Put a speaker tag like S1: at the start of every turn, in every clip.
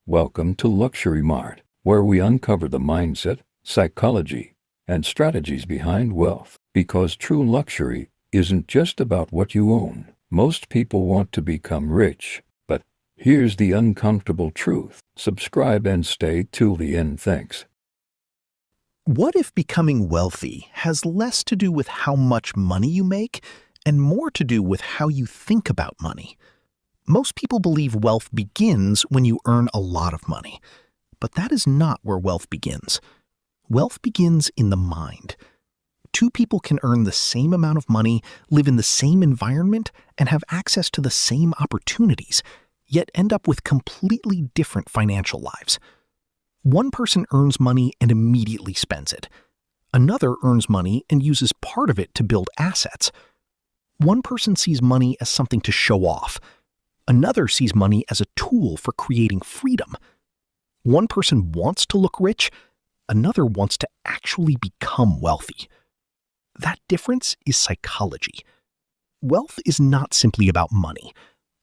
S1: Welcome to Luxury Mart, where we uncover the mindset, psychology, and strategies behind wealth. Because true luxury isn't just about what you own. Most people want to become rich, but here's the uncomfortable truth. Subscribe and stay till the end. Thanks.
S2: What if becoming wealthy has less to do with how much money you make and more to do with how you think about money? Most people believe wealth begins when you earn a lot of money, but that is not where wealth begins. Wealth begins in the mind. Two people can earn the same amount of money, live in the same environment, and have access to the same opportunities, yet end up with completely different financial lives. One person earns money and immediately spends it. Another earns money and uses part of it to build assets. One person sees money as something to show off. Another sees money as a tool for creating freedom. One person wants to look rich. Another wants to actually become wealthy. That difference is psychology. Wealth is not simply about money.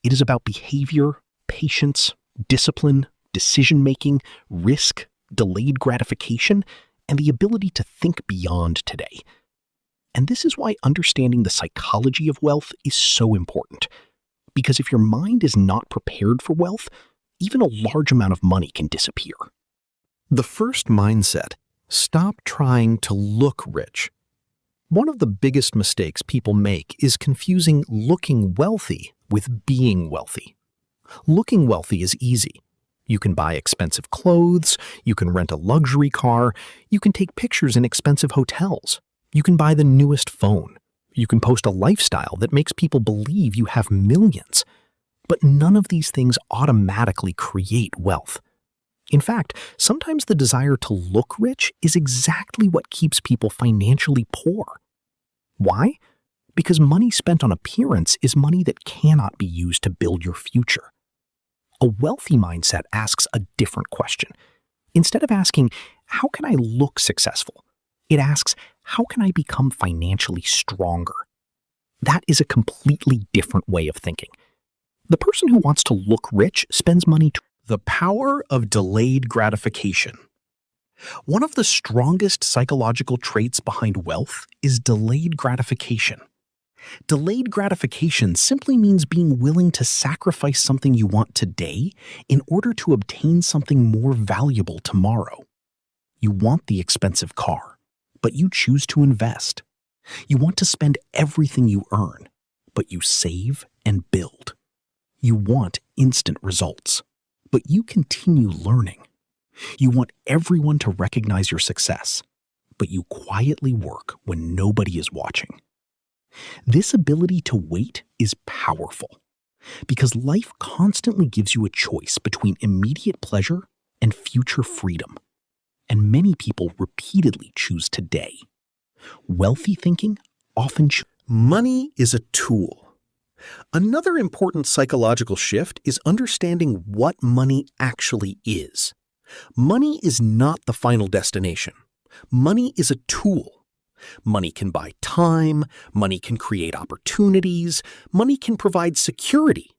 S2: It is about behavior, patience, discipline, decision-making, risk, delayed gratification, and the ability to think beyond today. And this is why understanding the psychology of wealth is so important. Because if your mind is not prepared for wealth, even a large amount of money can disappear. The first mindset: stop trying to look rich. One of the biggest mistakes people make is confusing looking wealthy with being wealthy. Looking wealthy is easy. You can buy expensive clothes, you can rent a luxury car, you can take pictures in expensive hotels, you can buy the newest phone. You can post a lifestyle that makes people believe you have millions. But none of these things automatically create wealth. In fact, sometimes the desire to look rich is exactly what keeps people financially poor. Why? Because money spent on appearance is money that cannot be used to build your future. A wealthy mindset asks a different question. Instead of asking, how can I look successful? It asks, how can I become financially stronger? That is a completely different way of thinking. The person who wants to look rich spends money to the power of delayed gratification. One of the strongest psychological traits behind wealth is delayed gratification. Delayed gratification simply means being willing to sacrifice something you want today in order to obtain something more valuable tomorrow. You want the expensive car, but you choose to invest. You want to spend everything you earn, but you save and build. You want instant results, but you continue learning. You want everyone to recognize your success, but you quietly work when nobody is watching. This ability to wait is powerful, because life constantly gives you a choice between immediate pleasure and future freedom. And many people repeatedly choose today. Wealthy thinking often Money is a tool. Another important psychological shift is understanding what money actually is. Money is not the final destination. Money is a tool. Money can buy time, money can create opportunities, money can provide security.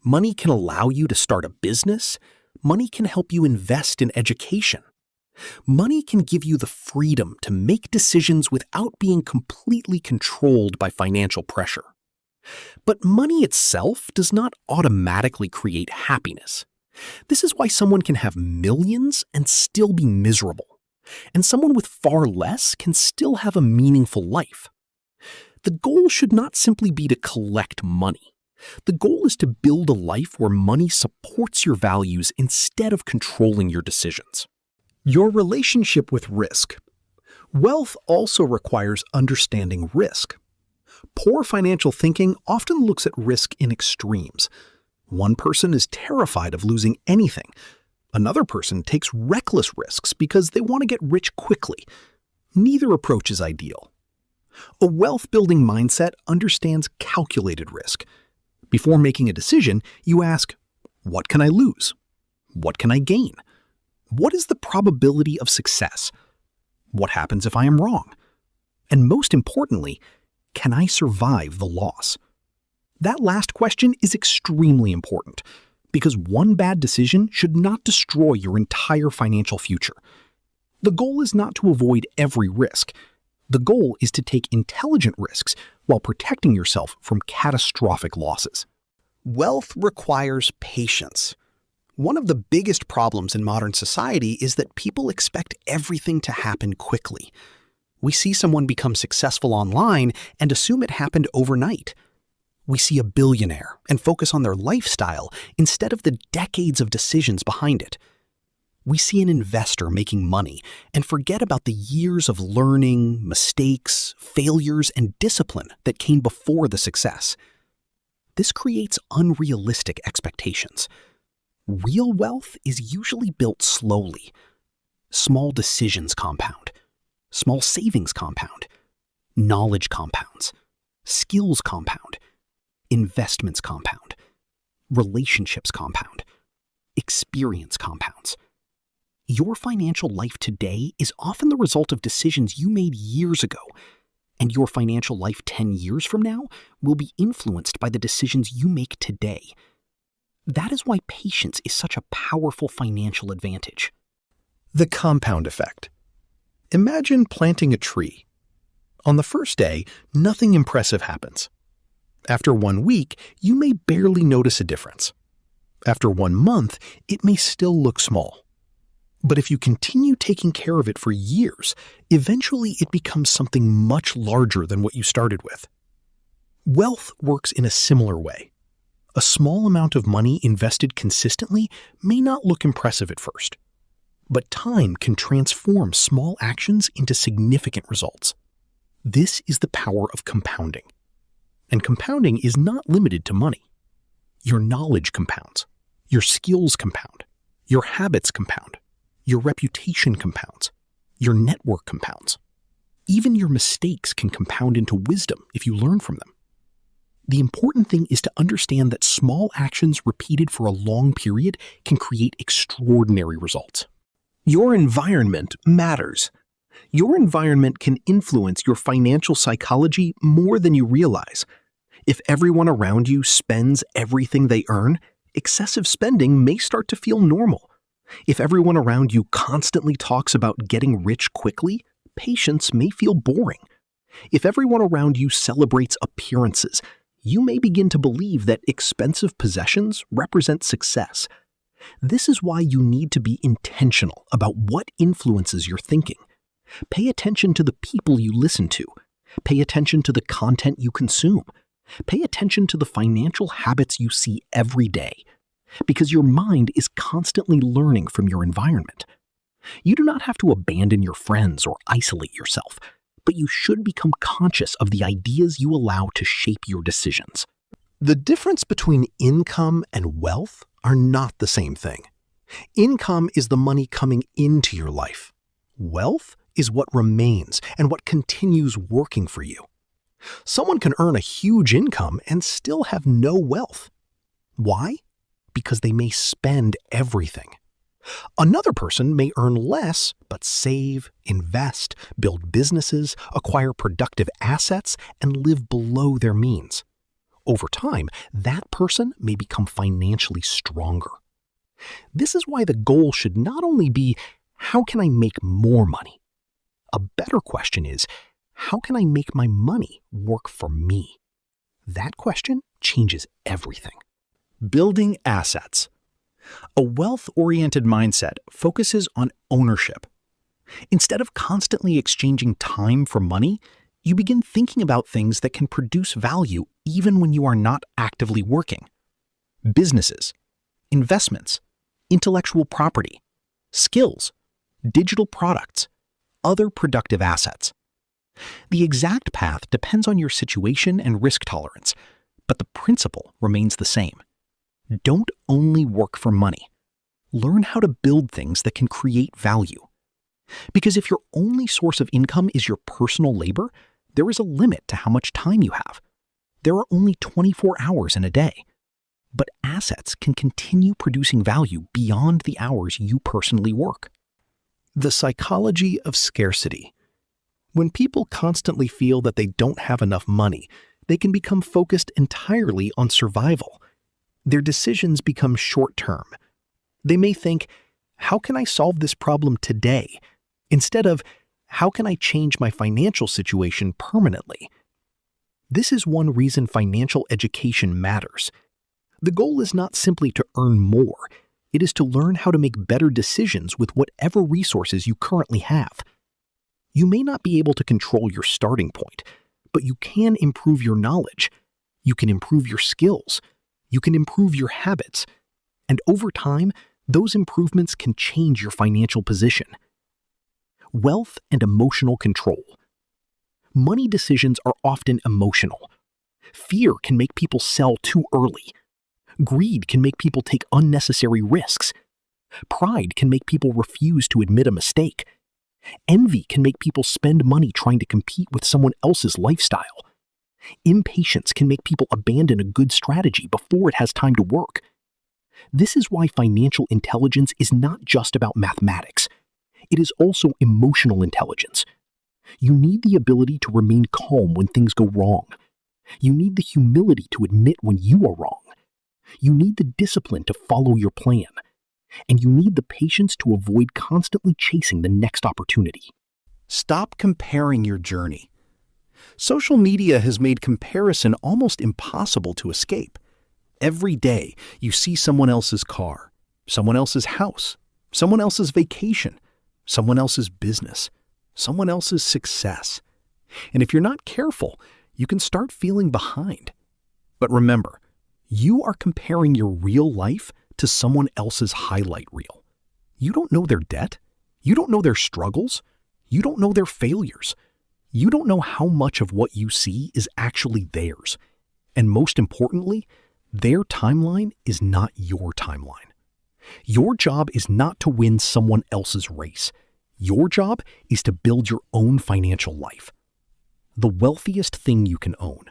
S2: Money can allow you to start a business. Money can help you invest in education. Money can give you the freedom to make decisions without being completely controlled by financial pressure. But money itself does not automatically create happiness. This is why someone can have millions and still be miserable, and someone with far less can still have a meaningful life. The goal should not simply be to collect money. The goal is to build a life where money supports your values instead of controlling your decisions. Your relationship with risk. Wealth also requires understanding risk. Poor financial thinking often looks at risk in extremes. One person is terrified of losing anything. Another person takes reckless risks because they want to get rich quickly. Neither approach is ideal. A wealth-building mindset understands calculated risk. Before making a decision, you ask, what can I lose? What can I gain? What is the probability of success? What happens if I am wrong? And most importantly, can I survive the loss? That last question is extremely important. Because one bad decision should not destroy your entire financial future. The goal is not to avoid every risk. The goal is to take intelligent risks while protecting yourself from catastrophic losses. Wealth requires patience. One of the biggest problems in modern society is that people expect everything to happen quickly. We see someone become successful online and assume it happened overnight. We see a billionaire and focus on their lifestyle instead of the decades of decisions behind it. We see an investor making money and forget about the years of learning, mistakes, failures, and discipline that came before the success. This creates unrealistic expectations. Real wealth is usually built slowly. Small decisions compound. Small savings compound. Knowledge compounds. Skills compound. Investments compound. Relationships compound. Experience compounds. Your financial life today is often the result of decisions you made years ago, and your financial life 10 years from now will be influenced by the decisions you make today. That is why patience is such a powerful financial advantage. The compound effect. Imagine planting a tree. On the first day, nothing impressive happens. After 1 week, you may barely notice a difference. After 1 month, it may still look small. But if you continue taking care of it for years, eventually it becomes something much larger than what you started with. Wealth works in a similar way. A small amount of money invested consistently may not look impressive at first, but time can transform small actions into significant results. This is the power of compounding. And compounding is not limited to money. Your knowledge compounds, your skills compound, your habits compound, your reputation compounds, your network compounds. Even your mistakes can compound into wisdom if you learn from them. The important thing is to understand that small actions repeated for a long period can create extraordinary results. Your environment matters. Your environment can influence your financial psychology more than you realize. If everyone around you spends everything they earn, excessive spending may start to feel normal. If everyone around you constantly talks about getting rich quickly, patience may feel boring. If everyone around you celebrates appearances, you may begin to believe that expensive possessions represent success. This is why you need to be intentional about what influences your thinking. Pay attention to the people you listen to. Pay attention to the content you consume. Pay attention to the financial habits you see every day, because your mind is constantly learning from your environment. You do not have to abandon your friends or isolate yourself, but you should become conscious of the ideas you allow to shape your decisions. The difference between income and wealth are not the same thing. Income is the money coming into your life. Wealth is what remains and what continues working for you. Someone can earn a huge income and still have no wealth. Why? Because they may spend everything. Another person may earn less, but save, invest, build businesses, acquire productive assets, and live below their means. Over time, that person may become financially stronger. This is why the goal should not only be, how can I make more money? A better question is, how can I make my money work for me? That question changes everything. Building assets. A wealth-oriented mindset focuses on ownership. Instead of constantly exchanging time for money, you begin thinking about things that can produce value even when you are not actively working. Businesses, investments, intellectual property, skills, digital products, other productive assets. The exact path depends on your situation and risk tolerance, but the principle remains the same. Don't only work for money. Learn how to build things that can create value. Because if your only source of income is your personal labor, there is a limit to how much time you have. There are only 24 hours in a day. But assets can continue producing value beyond the hours you personally work. The psychology of scarcity. When people constantly feel that they don't have enough money, they can become focused entirely on survival. Their decisions become short-term. They may think, how can I solve this problem today? Instead of, how can I change my financial situation permanently? This is one reason financial education matters. The goal is not simply to earn more. It is to learn how to make better decisions with whatever resources you currently have. You may not be able to control your starting point, but you can improve your knowledge. You can improve your skills. You can improve your habits. And over time, those improvements can change your financial position. Wealth and emotional control. Money decisions are often emotional. Fear can make people sell too early. Greed can make people take unnecessary risks. Pride can make people refuse to admit a mistake. Envy can make people spend money trying to compete with someone else's lifestyle. Impatience can make people abandon a good strategy before it has time to work. This is why financial intelligence is not just about mathematics. It is also emotional intelligence. You need the ability to remain calm when things go wrong. You need the humility to admit when you are wrong. You need the discipline to follow your plan. And you need the patience to avoid constantly chasing the next opportunity. Stop comparing your journey. Social media has made comparison almost impossible to escape. Every day, you see someone else's car, someone else's house, someone else's vacation, someone else's business, someone else's success. And if you're not careful, you can start feeling behind. But remember, you are comparing your real life to someone else's highlight reel. You don't know their debt. You don't know their struggles. You don't know their failures. You don't know how much of what you see is actually theirs. And most importantly, their timeline is not your timeline. Your job is not to win someone else's race. Your job is to build your own financial life. The wealthiest thing you can own.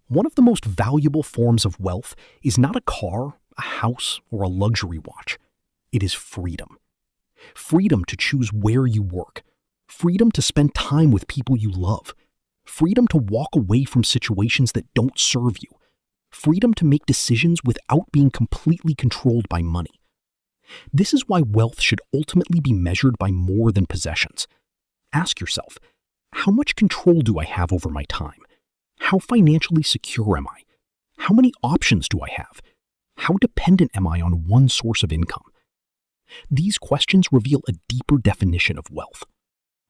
S2: One of the most valuable forms of wealth is not a car, a house, or a luxury watch. It is freedom. Freedom to choose where you work. Freedom to spend time with people you love. Freedom to walk away from situations that don't serve you. Freedom to make decisions without being completely controlled by money. This is why wealth should ultimately be measured by more than possessions. Ask yourself, how much control do I have over my time? How financially secure am I? How many options do I have? How dependent am I on one source of income? These questions reveal a deeper definition of wealth.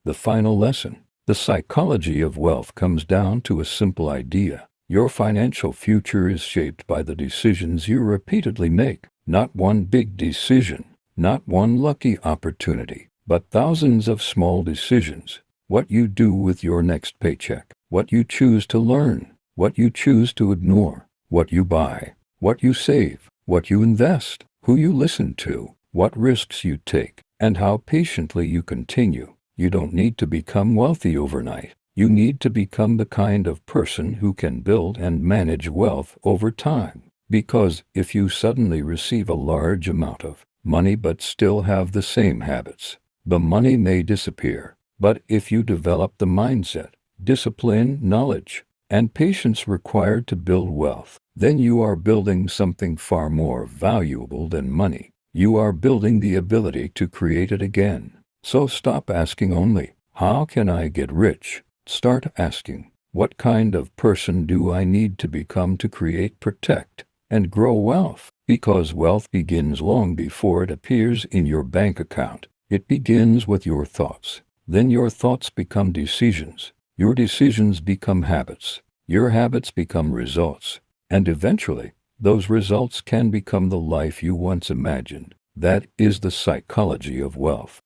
S1: The final lesson, the psychology of wealth, comes down to a simple idea. Your financial future is shaped by the decisions you repeatedly make. Not one big decision, not one lucky opportunity, but thousands of small decisions. What you do with your next paycheck, what you choose to learn, what you choose to ignore, what you buy, what you save, what you invest, who you listen to, what risks you take, and how patiently you continue. You don't need to become wealthy overnight. You need to become the kind of person who can build and manage wealth over time. Because if you suddenly receive a large amount of money but still have the same habits, the money may disappear. But if you develop the mindset, discipline, knowledge, and patience required to build wealth, then you are building something far more valuable than money. You are building the ability to create it again. So stop asking only, how can I get rich? Start asking, what kind of person do I need to become to create, protect, and grow wealth? Because wealth begins long before it appears in your bank account. It begins with your thoughts. Then your thoughts become decisions. Your decisions become habits. Your habits become results. And eventually, those results can become the life you once imagined. That is the psychology of wealth.